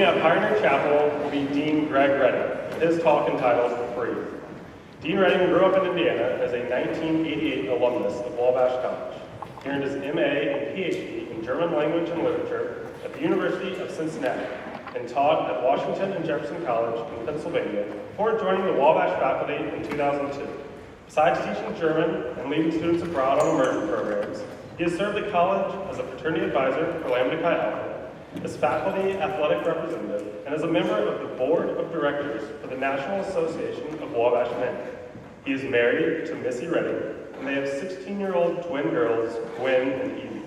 at Pioneer Chapel will be Dean Greg Redding, his talk entitled Free. Dean Redding grew up in Indiana as a 1988 alumnus of Wabash College. He earned his MA and PhD in German language and literature at the University of Cincinnati and taught at Washington and Jefferson College in Pennsylvania before joining the Wabash faculty in 2002. Besides teaching German and leading students abroad on immersion programs, he has served the college as a fraternity advisor for Lambda Chi Alpha, as faculty athletic representative, and as a member of the board of directors for the National Association of Wabash Men. He is married to Missy Redding, and they have 16-year-old twin girls, Gwen and Evie.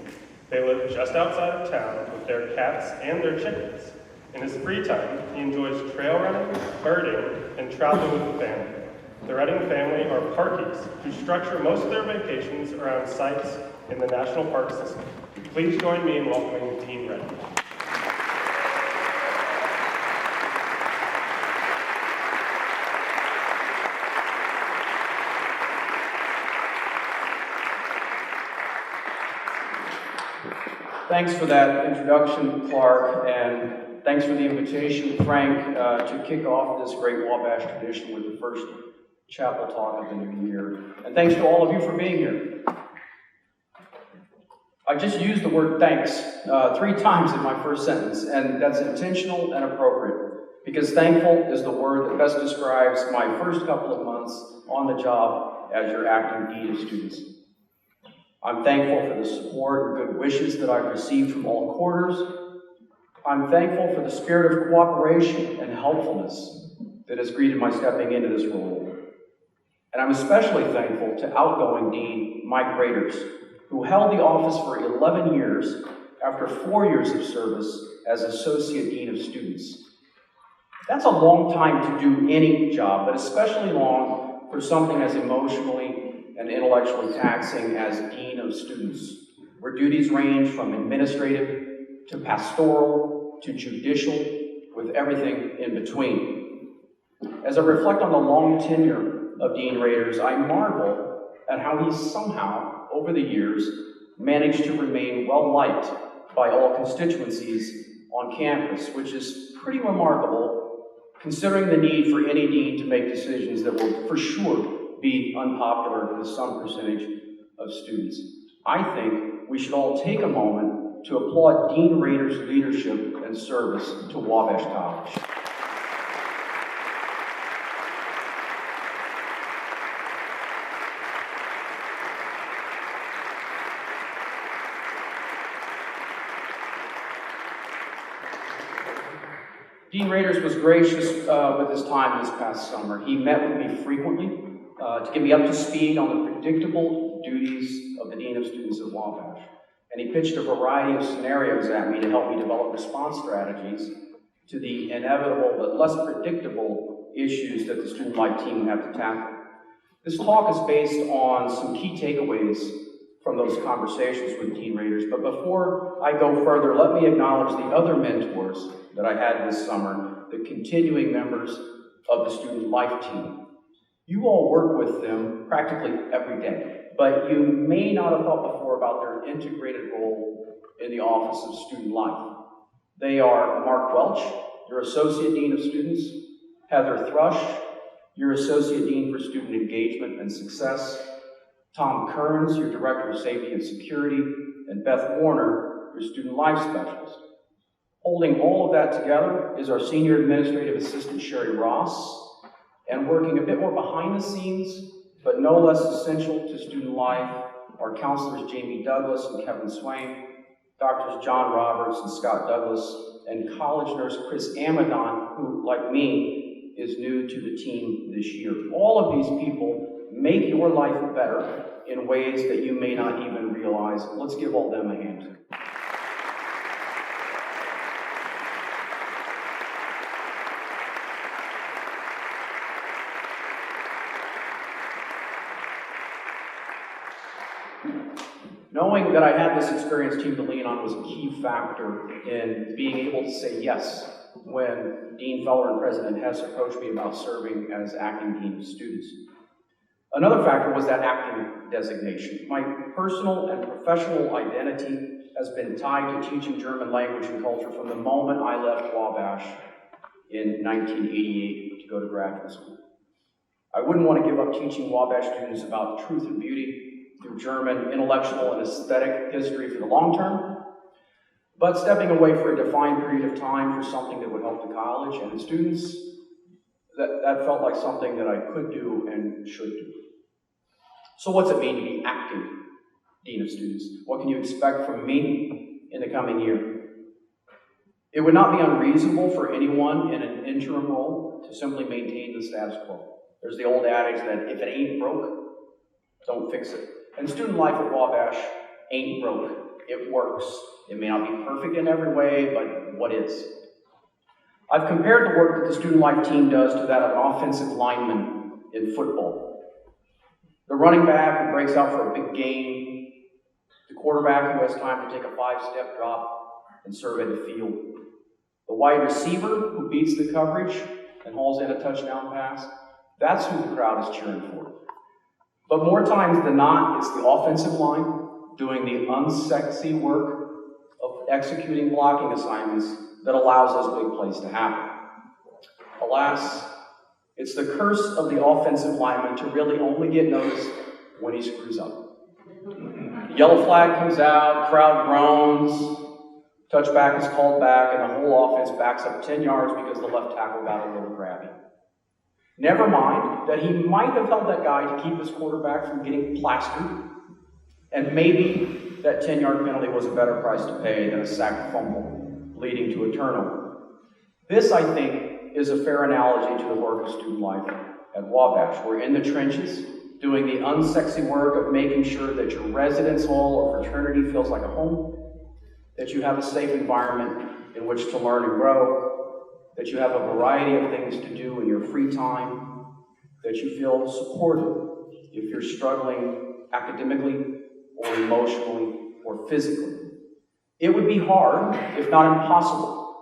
They live just outside of town with their cats and their chickens. In his free time, he enjoys trail running, birding, and traveling with the family. The Redding family are parkies who structure most of their vacations around sites in the National Park System. Please join me in welcoming Dean Redding. Thanks for that introduction, Clark, and thanks for the invitation, Frank, to kick off this great Wabash tradition with the first chapel talk of the new year. And thanks to all of you for being here. I just used the word thanks 3 times in my first sentence, and that's intentional and appropriate, because thankful is the word that best describes my first couple of months on the job as your acting dean of students. I'm thankful for the support and good wishes that I've received from all quarters. I'm thankful for the spirit of cooperation and helpfulness that has greeted my stepping into this role. And I'm especially thankful to outgoing Dean Mike Raiders, who held the office for 11 years after 4 years of service as Associate Dean of Students. That's a long time to do any job, but especially long for something as emotionally and intellectually taxing as Dean of Students, where duties range from administrative to pastoral to judicial, with everything in between. As I reflect on the long tenure of Dean Raiders, I marvel at how he somehow, over the years, managed to remain well-liked by all constituencies on campus, which is pretty remarkable considering the need for any dean to make decisions that will for sure be unpopular with some percentage of students. I think we should all take a moment to applaud Dean Raiders' leadership and service to Wabash College. Dean Raiders was gracious with his time this past summer. He met with me frequently to get me up to speed on the predictable duties of the Dean of Students at Wabash. And he pitched a variety of scenarios at me to help me develop response strategies to the inevitable but less predictable issues that the student life team would have to tackle. This talk is based on some key takeaways from those conversations with Dean Raiders. But before I go further, let me acknowledge the other mentors that I had this summer, the continuing members of the student life team. You all work with them practically every day, but you may not have thought before about their integrated role in the Office of Student Life. They are Mark Welch, your Associate Dean of Students, Heather Thrush, your Associate Dean for Student Engagement and Success, Tom Kearns, your Director of Safety and Security, and Beth Warner, your Student Life Specialist. Holding all of that together is our Senior Administrative Assistant, Sherry Ross, and working a bit more behind the scenes, but no less essential to student life, are counselors Jamie Douglas and Kevin Swain, doctors John Roberts and Scott Douglas, and college nurse Chris Amadon, who, like me, is new to the team this year. All of these people make your life better in ways that you may not even realize. Let's give all them a hand. Knowing that I had this experienced team to lean on was a key factor in being able to say yes when Dean Feller and President Hess approached me about serving as acting dean of students. Another factor was that acting designation. My personal and professional identity has been tied to teaching German language and culture from the moment I left Wabash in 1988 to go to graduate school. I wouldn't want to give up teaching Wabash students about truth and beauty through German intellectual and aesthetic history for the long term, but stepping away for a defined period of time for something that would help the college and its students, that felt like something that I could do and should do. So what's it mean to be acting Dean of Students? What can you expect from me in the coming year? It would not be unreasonable for anyone in an interim role to simply maintain the status quo. There's the old adage that if it ain't broke, don't fix it. And student life at Wabash ain't broke. It works. It may not be perfect in every way, but what is? I've compared the work that the student life team does to that of an offensive lineman in football. The running back who breaks out for a big gain, the quarterback who has time to take a 5-step drop and survey the field, the wide receiver who beats the coverage and hauls in a touchdown pass. That's who the crowd is cheering for. But more times than not, it's the offensive line doing the unsexy work of executing blocking assignments that allows those big plays to happen. Alas, it's the curse of the offensive lineman to really only get noticed when he screws up. The yellow flag comes out, crowd groans, touchback is called back, and the whole offense backs up 10 yards because the left tackle got a little grabby. Never mind that he might have held that guy to keep his quarterback from getting plastered, and maybe that 10-yard penalty was a better price to pay than a sacked fumble leading to a turnover. This, I think, is a fair analogy to the work of student life at Wabash. We're in the trenches, doing the unsexy work of making sure that your residence hall or fraternity feels like a home, that you have a safe environment in which to learn and grow, that you have a variety of things to do in your free time, that you feel supported if you're struggling academically or emotionally or physically. It would be hard, if not impossible,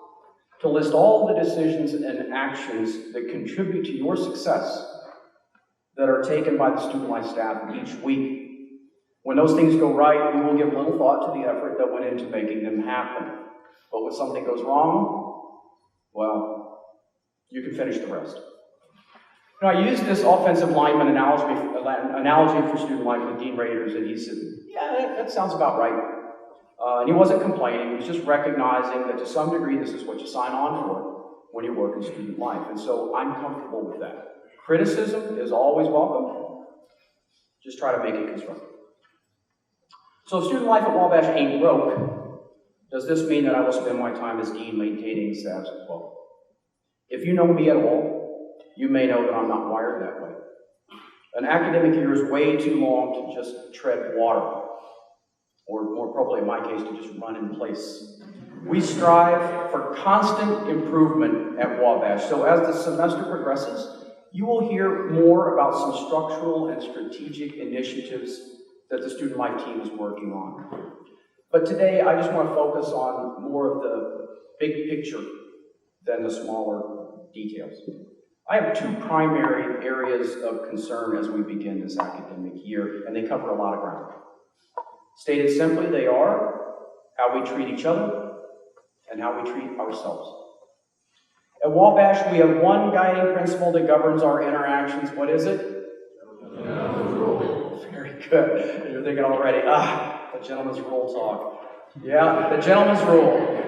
to list all the decisions and actions that contribute to your success that are taken by the student life staff each week. When those things go right, we will give little thought to the effort that went into making them happen. But when something goes wrong, well, you can finish the rest. Now, I used this offensive lineman analogy for student life with Dean Raiders, and he said, yeah, that sounds about right. And he wasn't complaining, he was just recognizing that to some degree this is what you sign on for when you work in student life. And so I'm comfortable with that. Criticism is always welcome. Just try to make it constructive. So if student life at Wabash ain't broke, does this mean that I will spend my time as dean maintaining the status quo? If you know me at all, you may know that I'm not wired that way. An academic year is way too long to just tread water, or more appropriately in my case, to just run in place. We strive for constant improvement at Wabash, so as the semester progresses, you will hear more about some structural and strategic initiatives that the student life team is working on. But today, I just want to focus on more of the big picture than the smaller details. I have two primary areas of concern as we begin this academic year, and they cover a lot of ground. Stated simply, they are how we treat each other and how we treat ourselves. At Wabash, we have one guiding principle that governs our interactions. What is it? Very good. And you're thinking already, the gentleman's rule talk. Yeah, the gentleman's rule.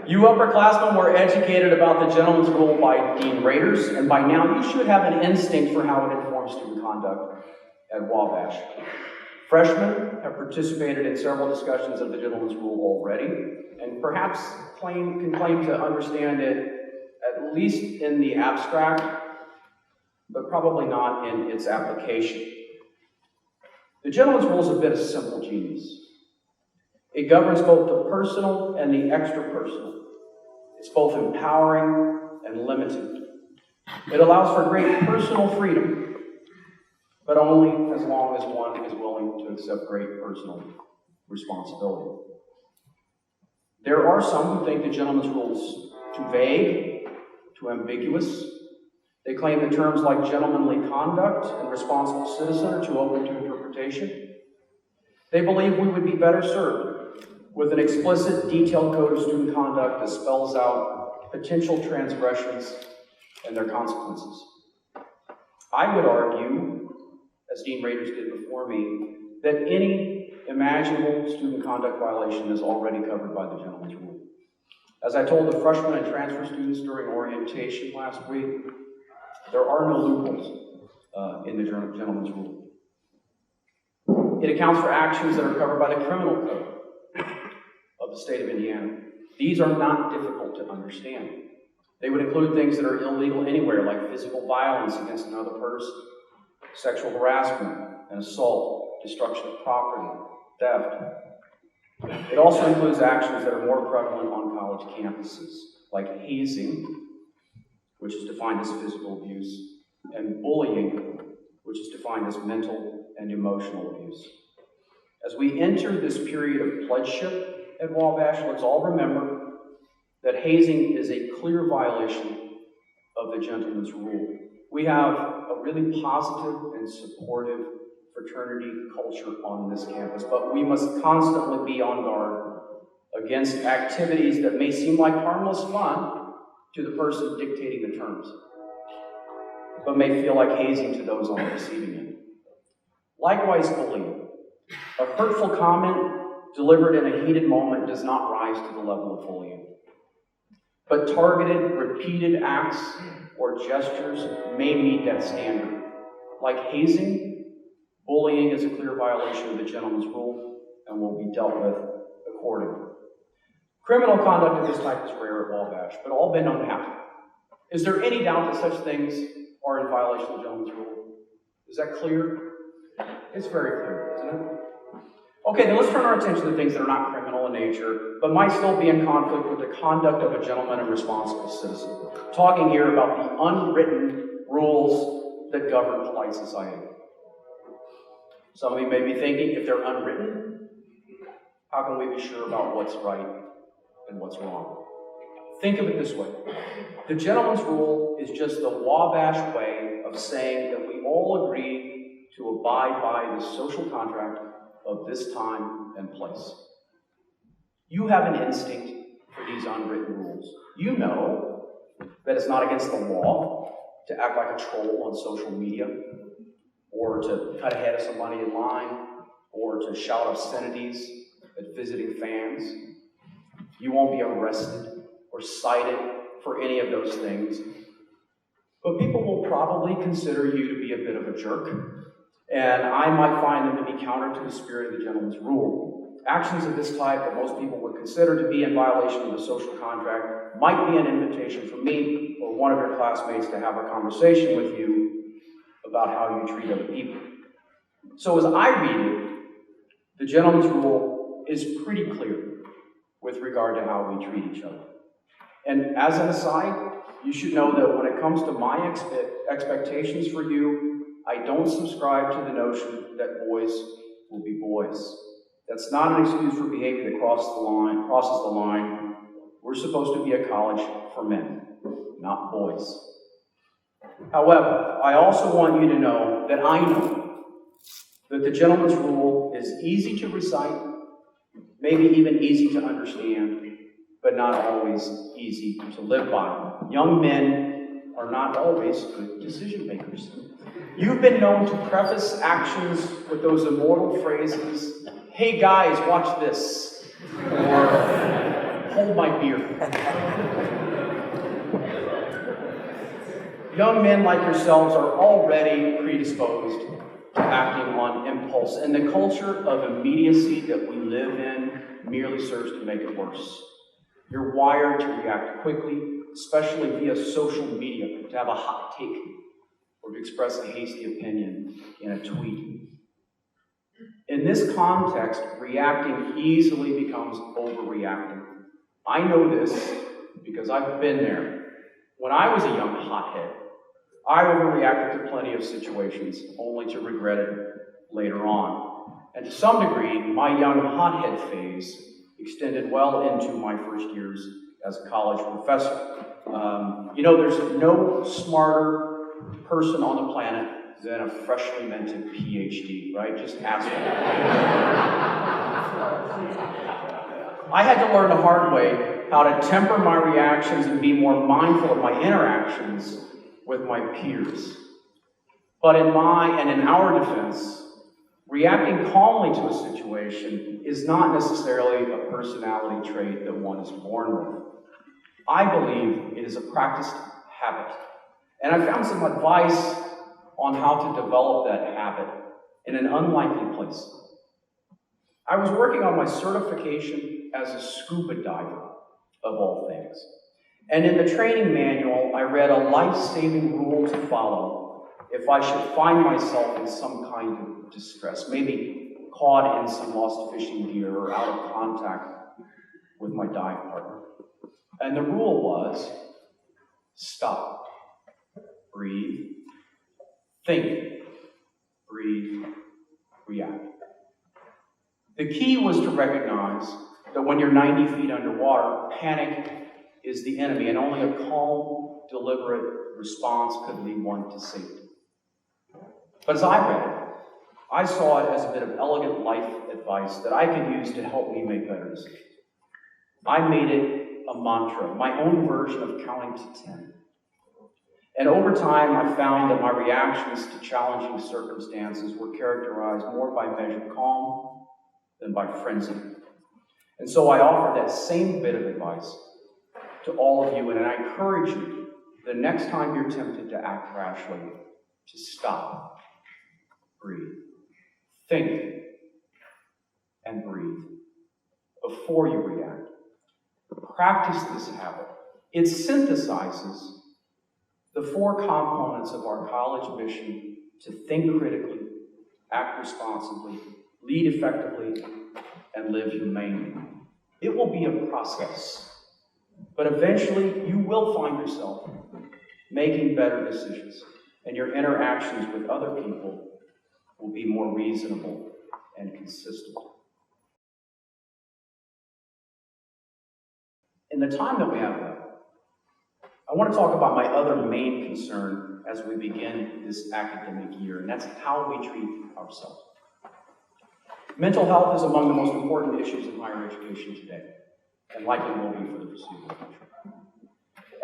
You upperclassmen were educated about the gentleman's rule by Dean Raiders, and by now you should have an instinct for how it informs student conduct at Wabash. Freshmen have participated in several discussions of the gentleman's rule already, and perhaps can claim to understand it at least in the abstract, but probably not in its application. The gentleman's rule is a bit of simple genius. It governs both the personal and the extrapersonal. It's both empowering and limiting. It allows for great personal freedom, but only as long as one is willing to accept great personal responsibility. There are some who think the gentleman's rule is too vague, too ambiguous, They claim that terms like gentlemanly conduct and responsible citizen are too open to interpretation. They believe we would be better served with an explicit, detailed code of student conduct that spells out potential transgressions and their consequences. I would argue, as Dean Raiders did before me, that any imaginable student conduct violation is already covered by the gentleman's rule. As I told the freshmen and transfer students during orientation last week, there are no loopholes in the gentleman's rule. It accounts for actions that are covered by the criminal code of the state of Indiana. These are not difficult to understand. They would include things that are illegal anywhere, like physical violence against another person, sexual harassment and assault, destruction of property, theft. It also includes actions that are more prevalent on college campuses, like hazing, which is defined as physical abuse, and bullying, which is defined as mental and emotional abuse. As we enter this period of pledgeship at Wabash, let's all remember that hazing is a clear violation of the gentleman's rule. We have a really positive and supportive fraternity culture on this campus, but we must constantly be on guard against activities that may seem like harmless fun to the person dictating the terms, but may feel like hazing to those on the receiving end. Likewise, bullying. A hurtful comment delivered in a heated moment does not rise to the level of bullying. But targeted, repeated acts or gestures may meet that standard. Like hazing, bullying is a clear violation of the gentleman's rule and will be dealt with accordingly. Criminal conduct of this type is rare at Wabash, but all been known to happen. Is there any doubt that such things are in violation of the gentleman's rule? Is that clear? It's very clear, isn't it? Okay, then let's turn our attention to things that are not criminal in nature, but might still be in conflict with the conduct of a gentleman and responsible citizen. Talking here about the unwritten rules that govern polite society. Some of you may be thinking, if they're unwritten, how can we be sure about what's right and what's wrong? Think of it this way. The gentleman's rule is just the Wabash way of saying that we all agree to abide by the social contract of this time and place. You have an instinct for these unwritten rules. You know that it's not against the law to act like a troll on social media, or to cut ahead of somebody in line, or to shout obscenities at visiting fans. You won't be arrested or cited for any of those things. But people will probably consider you to be a bit of a jerk, and I might find them to be counter to the spirit of the gentleman's rule. Actions of this type that most people would consider to be in violation of the social contract might be an invitation for me or one of your classmates to have a conversation with you about how you treat other people. So as I read it, the gentleman's rule is pretty clear with regard to how we treat each other. And as an aside, you should know that when it comes to my expectations for you, I don't subscribe to the notion that boys will be boys. That's not an excuse for behavior that crosses the line. We're supposed to be a college for men, not boys. However, I also want you to know that I know that the gentleman's rule is easy to recite, maybe even easy to understand, but not always easy to live by. Young men are not always good decision makers. You've been known to preface actions with those immortal phrases, "Hey guys, watch this," or "Hold my beer." Young men like yourselves are already predisposed to acting on impulse, and the culture of immediacy that we live in merely serves to make it worse. You're wired to react quickly, especially via social media, to have a hot take or to express a hasty opinion in a tweet. In this context, reacting easily becomes overreacting. I know this because I've been there. When I was a young hothead, I overreacted to plenty of situations, only to regret it later on. And to some degree, my young hothead phase extended well into my first years as a college professor. There's no smarter person on the planet than a freshly minted PhD, right? Just ask me. I had to learn the hard way how to temper my reactions and be more mindful of my interactions with my peers. But in our defense, reacting calmly to a situation is not necessarily a personality trait that one is born with. I believe it is a practiced habit. And I found some advice on how to develop that habit in an unlikely place. I was working on my certification as a scuba diver, of all things. And in the training manual, I read a life-saving rule to follow if I should find myself in some kind of distress, maybe caught in some lost fishing gear or out of contact with my dive partner. And the rule was, stop, breathe, think, breathe, react. The key was to recognize that when you're 90 feet underwater, panic is the enemy, and only a calm, deliberate response could lead one to safety. But as I read it, I saw it as a bit of elegant life advice that I could use to help me make better decisions. I made it a mantra, my own version of counting to 10. And over time, I found that my reactions to challenging circumstances were characterized more by measured calm than by frenzy. And so I offer that same bit of advice to all of you, and I encourage you, the next time you're tempted to act rashly, to stop, breathe, think, and breathe before you react. Practice this habit. It synthesizes the four components of our college mission to think critically, act responsibly, lead effectively, and live humanely. It will be a process, but eventually you will find yourself making better decisions, and your interactions with other people will be more reasonable and consistent. In the time that we have left, I want to talk about my other main concern as we begin this academic year, and that's how we treat ourselves. Mental health is among the most important issues in higher education today, and likely will be for the foreseeable future.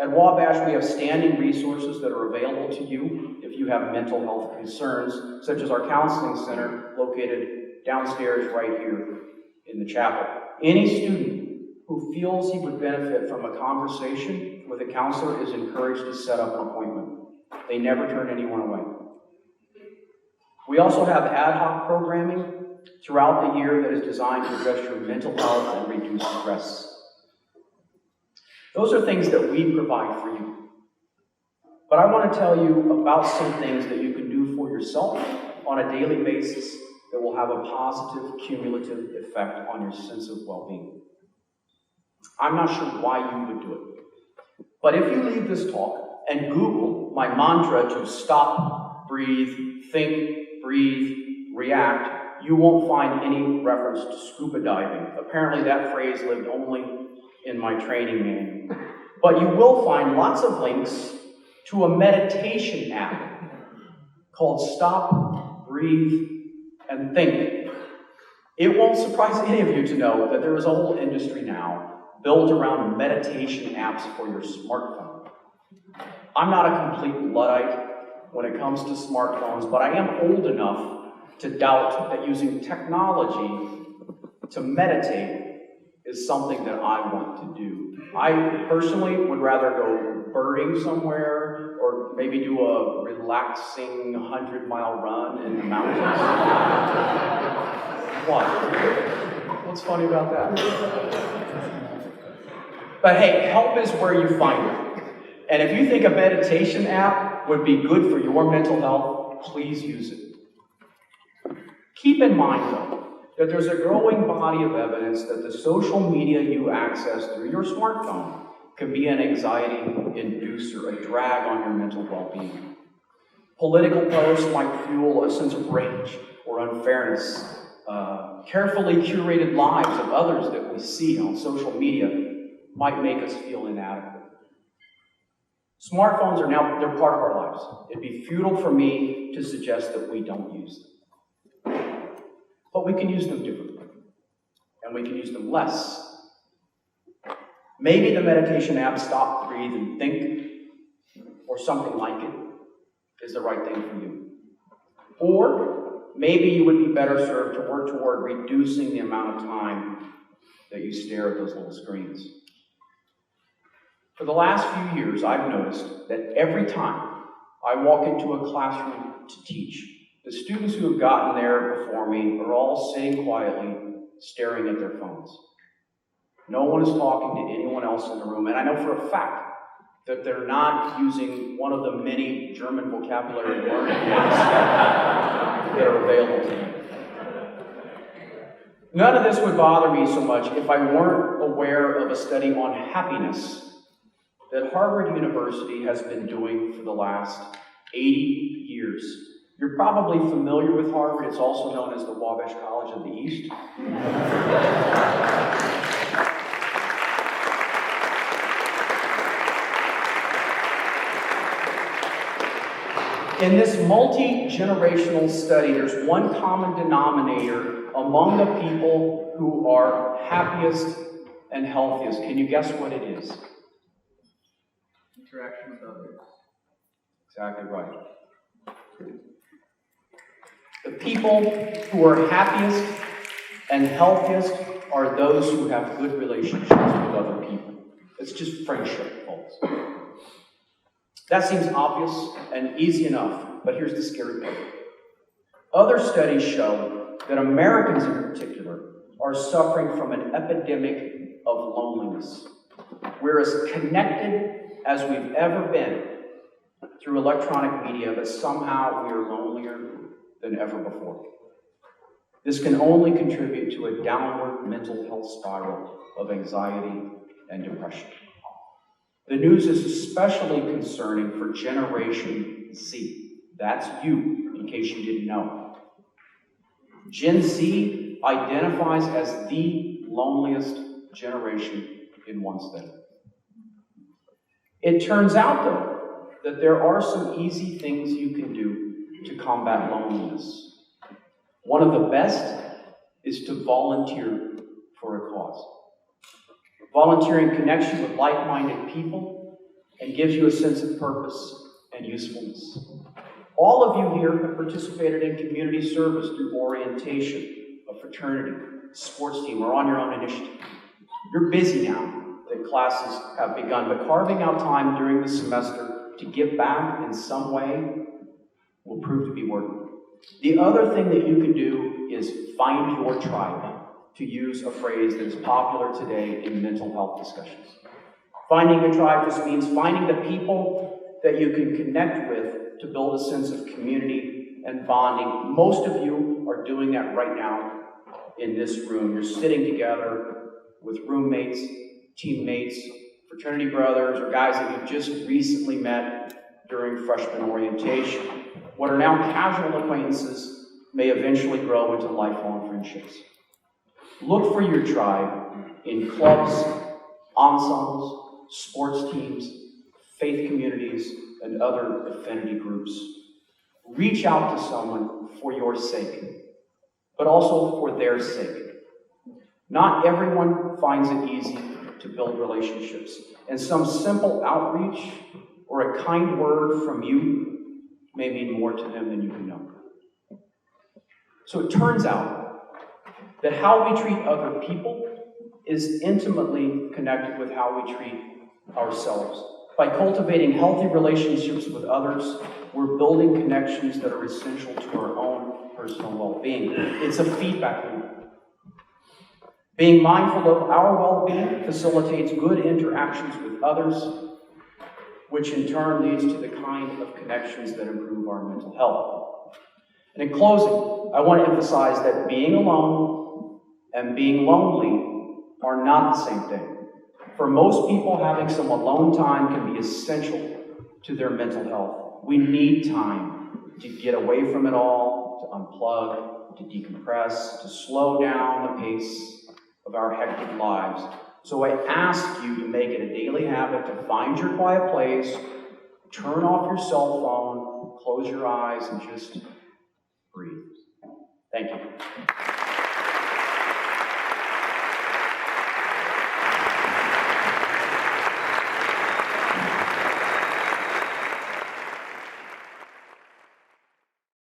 At Wabash, we have standing resources that are available to you if you have mental health concerns, such as our counseling center located downstairs right here in the chapel. Any student who feels he would benefit from a conversation with a counselor is encouraged to set up an appointment. They never turn anyone away. We also have ad hoc programming throughout the year that is designed to address your mental health and reduce stress. Those are things that we provide for you. But I want to tell you about some things that you can do for yourself on a daily basis that will have a positive, cumulative effect on your sense of well-being. I'm not sure why you would do it. But if you leave this talk and Google my mantra to stop, breathe, think, breathe, react, you won't find any reference to scuba diving. Apparently that phrase lived only in my training manual. But you will find lots of links to a meditation app called Stop, Breathe, and Think. It won't surprise any of you to know that there is a whole industry now built around meditation apps for your smartphone. I'm not a complete Luddite when it comes to smartphones, but I am old enough to doubt that using technology to meditate is something that I want to do. I personally would rather go birding somewhere or maybe do a relaxing 100-mile run in the mountains. What? What's funny about that? But hey, help is where you find it. And if you think a meditation app would be good for your mental health, please use it. Keep in mind, though, that there's a growing body of evidence that the social media you access through your smartphone can be an anxiety inducer, a drag on your mental well-being. Political posts might fuel a sense of rage or unfairness. Carefully curated lives of others that we see on social media might make us feel inadequate. Smartphones are now, they're part of our lives. It'd be futile for me to suggest that we don't use them. But we can use them differently. And we can use them less. Maybe the meditation app, Stop, Breathe, and Think, or something like it, is the right thing for you. Or maybe you would be better served to work toward reducing the amount of time that you stare at those little screens. For the last few years, I've noticed that every time I walk into a classroom to teach, the students who have gotten there before me are all sitting quietly, staring at their phones. No one is talking to anyone else in the room, and I know for a fact that they're not using one of the many German vocabulary learning apps that are available to them. None of this would bother me so much if I weren't aware of a study on happiness that Harvard University has been doing for the last 80 years. You're probably familiar with Harvard. It's also known as the Wabash College of the East. In this multi-generational study, there's one common denominator among the people who are happiest and healthiest. Can you guess what it is? Interaction with others. Exactly right. The people who are happiest and healthiest are those who have good relationships with other people. It's just friendship, folks. That seems obvious and easy enough, but here's the scary part. Other studies show that Americans in particular are suffering from an epidemic of loneliness. We're as connected as we've ever been through electronic media, but somehow we are lonelier than ever before. This can only contribute to a downward mental health spiral of anxiety and depression. The news is especially concerning for Generation Z. That's you, in case you didn't know. Gen Z identifies as the loneliest generation in one study. It turns out, though, that there are some easy things you can do to combat loneliness. One of the best is to volunteer for a cause. Volunteering connects you with like-minded people and gives you a sense of purpose and usefulness. All of you here have participated in community service through orientation, a fraternity, sports team, or on your own initiative. You're busy now that classes have begun, but carving out time during the semester to give back in some way will prove to be worth it. The other thing that you can do is find your tribe, to use a phrase that is popular today in mental health discussions. Finding your tribe just means finding the people that you can connect with to build a sense of community and bonding. Most of you are doing that right now in this room. You're sitting together with roommates, teammates, fraternity brothers, or guys that you just recently met during freshman orientation. What are now casual acquaintances may eventually grow into lifelong friendships. Look for your tribe in clubs, ensembles, sports teams, faith communities, and other affinity groups. Reach out to someone for your sake, but also for their sake. Not everyone finds it easy to build relationships, and some simple outreach or a kind word from you may mean more to them than you can know. So it turns out that how we treat other people is intimately connected with how we treat ourselves. By cultivating healthy relationships with others, we're building connections that are essential to our own personal well-being. It's a feedback loop. Being mindful of our well-being facilitates good interactions with others, which in turn leads to the kind of connections that improve our mental health. And in closing, I want to emphasize that being alone and being lonely are not the same thing. For most people, having some alone time can be essential to their mental health. We need time to get away from it all, to unplug, to decompress, to slow down the pace of our hectic lives. So I ask you to make it a daily habit to find your quiet place turn off your cell phone, close your eyes, and just breathe. Thank you.